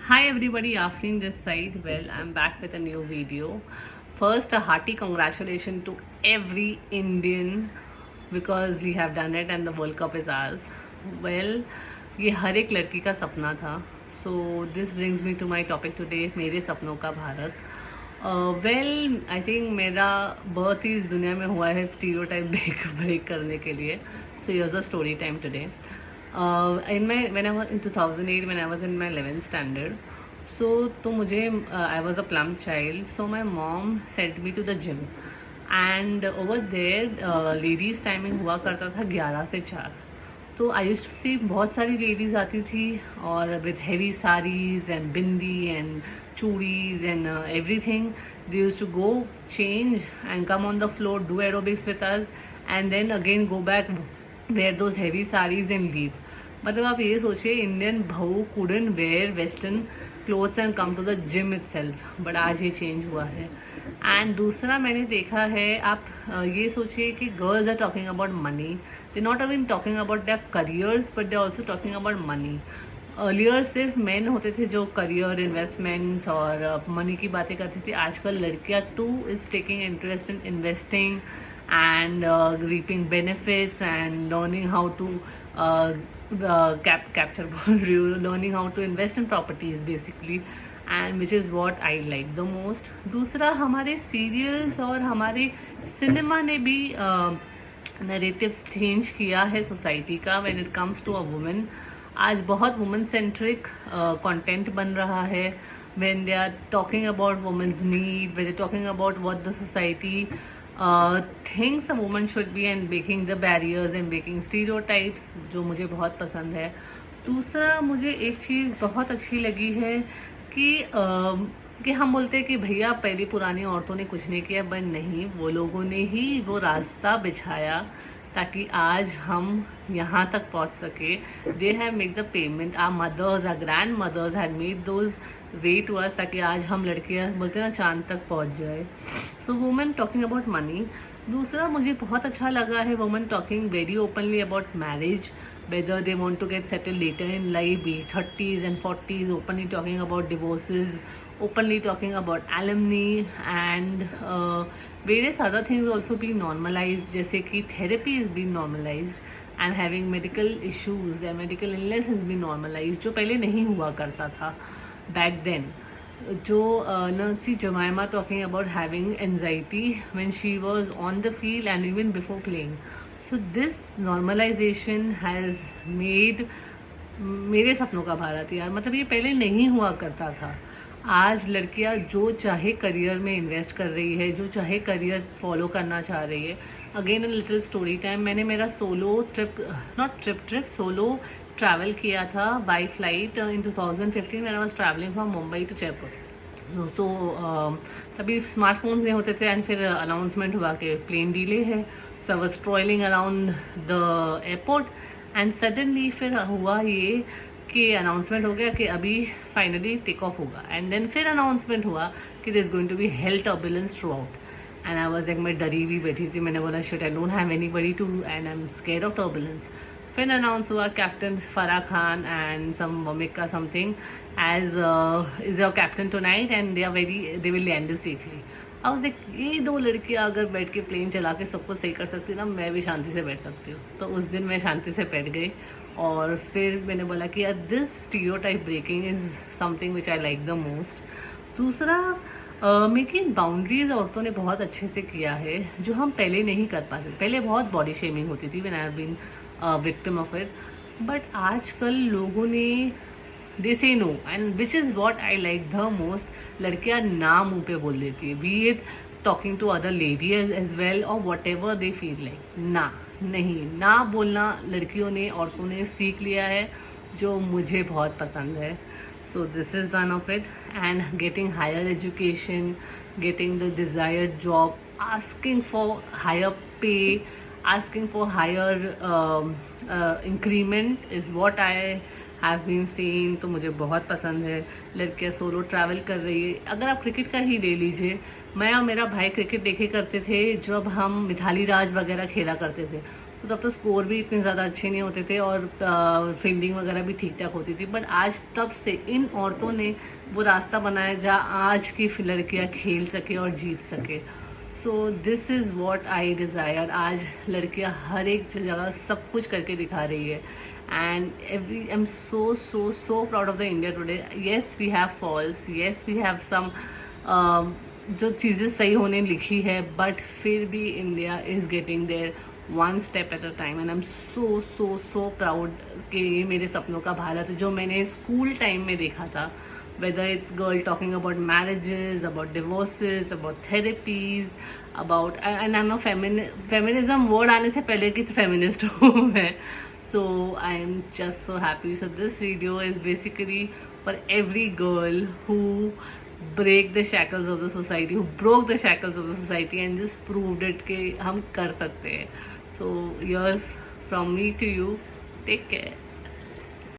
Hi everybody, Afreen this side. Well, I'm back with a new video. First, a hearty congratulations to every Indian because we have done it and the World Cup is ours. Well, ये हर एक लड़की का सपना था. So this brings me to my topic today, मेरे सपनों का Bharat. Well, I think मेरा birth ही इस दुनिया में हुआ है stereotype break करने के लिए. So here's a story time today. When I was in 2008, when I was in my 11th standard, तो मुझे I was a plump child, so my mom sent me to the gym, and over there ladies timing हुआ करता था 11 से 4. तो I used to सी बहुत सारी ladies आती थी और with heavy saris and bindi and churis and everything. They used to go change and come on the floor, do aerobics with us and then again go back, wear those heavy saris and leave. मतलब आप ये सोचिए, Indian बहू couldn't wear western clothes and come to the gym itself. But आज ये change हुआ है. And दूसरा मैंने देखा है, आप ये सोचिए कि girls are talking about money. They not even talking about their careers but they also talking about money. Earlier सिर्फ मेन होते थे जो करियर, इन्वेस्टमेंट्स और मनी की बातें करती थी. आजकल लड़कियां two is taking interest in investing and reaping benefits and learning how to capture learning how to invest in properties basically, and which is what I like the most. दूसरा, हमारे serials और हमारे सिनेमा ने भी narratives change किया है society का when it comes to a women. आज बहुत वुमेन सेंट्रिक कंटेंट बन रहा है. when they are talking about women's need, when they're talking about what the society thinks a woman should be and breaking the barriers and breaking stereotypes, जो मुझे बहुत पसंद है. दूसरा, मुझे एक चीज़ बहुत अच्छी लगी है कि हम बोलते हैं कि भैया पहली पुरानी औरतों ने कुछ नहीं किया, बट नहीं, वो लोगों ने ही वो रास्ता बिछाया ताकि आज हम यहाँ तक पहुँच सके. They have make the payment. Our mothers, our grand mothers had made those way to us ताकि आज हम लड़कियाँ बोलते ना चांद तक पहुँच जाए. सो वुमेन टॉकिंग अबाउट मनी. दूसरा, मुझे बहुत अच्छा लगा है women talking very openly about marriage, whether they want to get settled later in life, be 30s and 40s, openly talking about divorces, openly talking about alimony, and various other things also being normalized, जैसे कि therapy is being normalized and having medical issues and medical illness has been normalized, जो पहले नहीं हुआ करता था back then. जो Nancy Jemima talking about having anxiety when she was on the field and even before playing. So this normalization has made मेरे सपनों का भारत. यार मतलब ये पहले नहीं हुआ करता था. आज लड़कियां जो चाहे करियर में इन्वेस्ट कर रही है, जो चाहे करियर फॉलो करना चाह रही है. Again a little story time. मैंने मेरा solo trip, not trip solo travel किया था by flight in 2015 when I was traveling from Mumbai to Jaipur. तो तभी स्मार्टफोन्स नहीं होते थे एंड फिर अनाउंसमेंट हुआ कि प्लेन डिले है. So I was strolling around the airport and suddenly फिर हुआ ये कि अनाउंसमेंट हो गया कि अभी फाइनली टेक ऑफ होगा. एंड देन फिर अनाउंसमेंट हुआ कि there is going to be hell turbulence throughout. And I was like, मैं डरी हुई बैठी थी. मैंने बोला shit, I don't have anybody to and I am scared of turbulence. फिर अनाउंस हुआ captain Farah Khan and some Vamika something as is your captain tonight and they will land you safely. अब देख, ये दो लड़कियां अगर बैठ के प्लेन चला के सबको सही कर सकती ना, मैं भी शांति से बैठ सकती हूँ. तो उस दिन मैं शांति से बैठ गई और फिर मैंने बोला कि यार this stereotype breaking is something which I like the most. दूसरा, मेकिंग बाउंड्रीज औरतों ने बहुत अच्छे से किया है जो हम पहले नहीं कर पाते. पहले बहुत बॉडी शेमिंग होती थी when I have been victim of it, but आजकल लोगों ने they say no and which is what I like the most. लड़कियां ना मुंह पे बोल देती है, be it talking to other lady as well और whatever they feel like. ना बोलना लड़कियों ने, औरतों ने सीख लिया है, जो मुझे बहुत पसंद है. So this is one of it. And getting higher education, getting the desired job, asking for higher pay, asking for higher increment is what I have been seeing. तो मुझे बहुत पसंद है. लड़कियां सोलो ट्रैवल कर रही है. अगर आप क्रिकेट का ही ले लीजिए, मैं और मेरा भाई क्रिकेट देखे करते थे जब हम मिथाली राज वगैरह खेला करते थे. तो तब तो स्कोर भी इतने ज़्यादा अच्छे नहीं होते थे और फील्डिंग वगैरह भी ठीक ठाक होती थी। बट आज तब से इन औरतों ने वो रास्ता बनाया जहाँ आज की लड़कियाँ खेल सके और जीत सके। So this is what I desire. आज लड़कियाँ हर एक जगह सब कुछ करके दिखा रही है and I am so proud of the India today. Yes we have falls, yes we have some जो चीज़ें सही होने लिखी है, बट फिर भी India is getting there one step at a time and I am so proud कि ये मेरे सपनों का भारत है जो मैंने स्कूल टाइम में देखा था। Whether it's girl talking about marriages, about divorces, about therapies, about and I am a feminism word आने से पहले की फेमिनिस्ट हूँ मैं। So I am just so happy. So this video is basically for every girl who break the shackles of the society, who broke the shackles of the society and just proved it कि हम कर सकते हैं। So yours from me to you, take care.